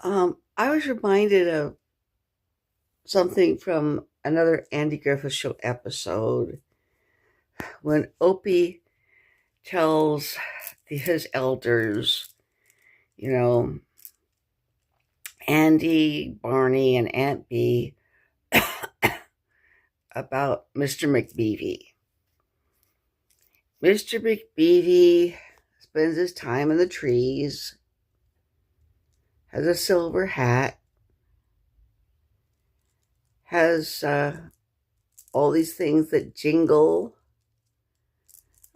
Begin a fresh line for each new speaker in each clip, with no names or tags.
I was reminded of something from another Andy Griffith Show episode when Opie tells his elders, you know, Andy, Barney, and Aunt Bee about Mr. McBeevy. Mr. McBeevy spends his time in the trees, has a silver hat, has all these things that jingle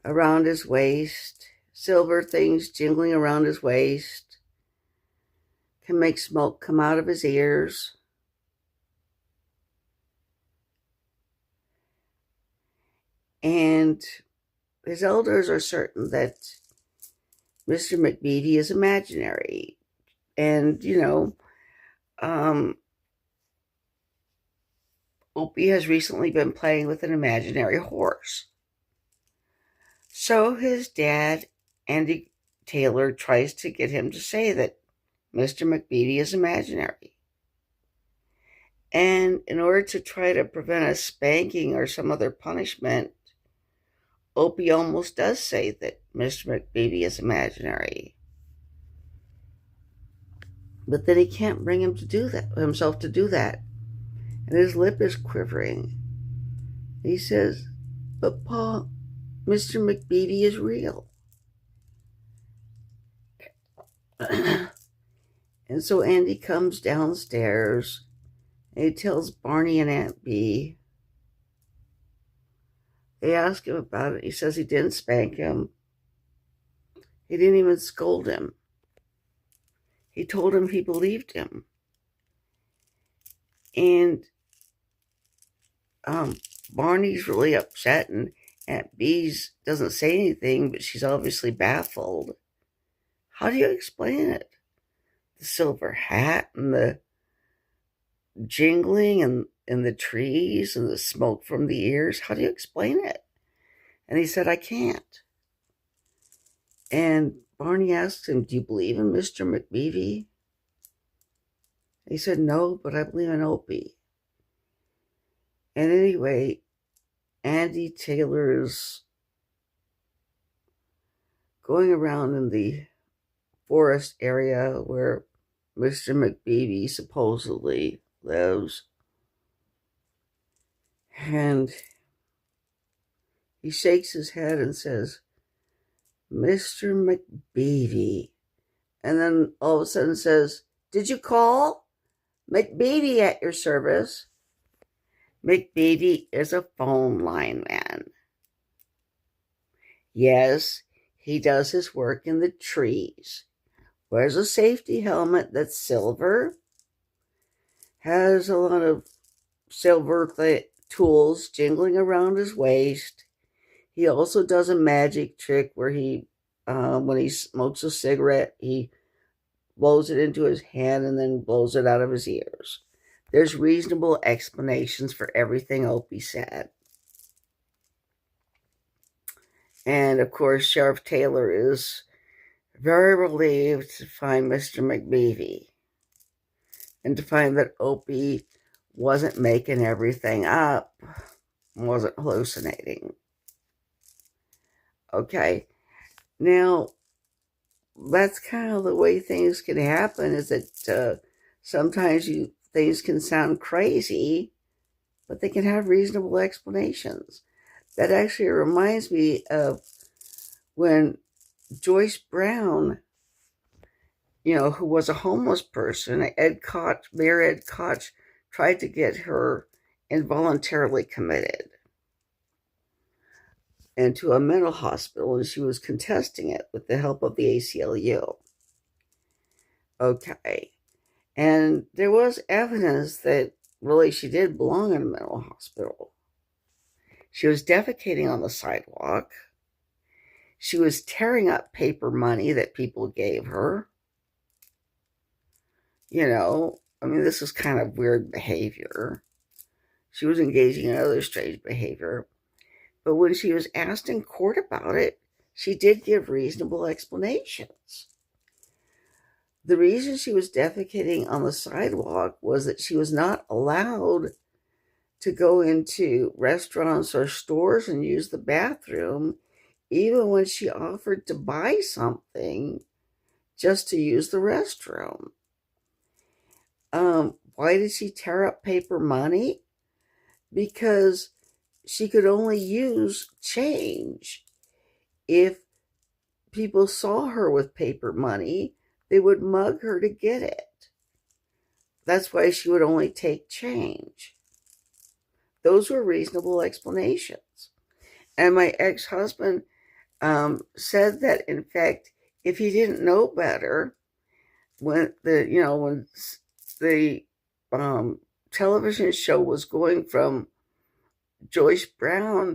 around his waist, silver things jingling around his waist, can make smoke come out of his ears. And his elders are certain that Mr. McBeevy is imaginary. And, Opie has recently been playing with an imaginary horse. So his dad, Andy Taylor, tries to get him to say that Mr. McBeevy is imaginary. And in order to try to prevent a spanking or some other punishment, Opie almost does say that Mr. McBeevy is imaginary. But then he can't bring himself to do that. And his lip is quivering. He says, "But Pa, Mr. McBeevy is real." And so Andy comes downstairs and he tells Barney and Aunt Bee. They ask him about it. He says he didn't spank him. He didn't even scold him. He told him he believed him. And Barney's really upset, and Aunt Bee's doesn't say anything, but she's obviously baffled. How do you explain it? The silver hat and the jingling and the trees and the smoke from the ears. How do you explain it? And he said, "I can't." And Barney asked him, "Do you believe in Mr. McBeevy?" He said, "No, but I believe in Opie." And anyway, Andy Taylor is going around in the forest area where Mr. McBeevy supposedly lives. And he shakes his head and says, "Mr. McBeevy." And then all of a sudden says, "Did you call? McBeevy at your service." McBeevy is a phone line man. Yes, he does his work in the trees. Wears a safety helmet that's silver. Has a lot of silver tools jingling around his waist. He also does a magic trick where when he smokes a cigarette, he blows it into his hand and then blows it out of his ears. There's reasonable explanations for everything Opie said. And of course, Sheriff Taylor is very relieved to find Mr. McBeevy and to find that Opie wasn't making everything up, wasn't hallucinating. Okay, now that's kind of the way things can happen, is that sometimes things can sound crazy, but they can have reasonable explanations. That actually reminds me of when Joyce Brown, who was a homeless person, Mayor Ed Koch tried to get her involuntarily committed into a mental hospital, and she was contesting it with the help of the ACLU. Okay. And there was evidence that really she did belong in a mental hospital. She was defecating on the sidewalk. She was tearing up paper money that people gave her. This is kind of weird behavior. She was engaging in other strange behavior. But when she was asked in court about it, she did give reasonable explanations. The reason she was defecating on the sidewalk was that she was not allowed to go into restaurants or stores and use the bathroom, even when she offered to buy something just to use the restroom. Why did she tear up paper money? Because she could only use change. If people saw her with paper money, they would mug her to get it. That's why she would only take change. Those were reasonable explanations. And my ex-husband said that, in fact, if he didn't know better, when the television show was going from Joyce Brown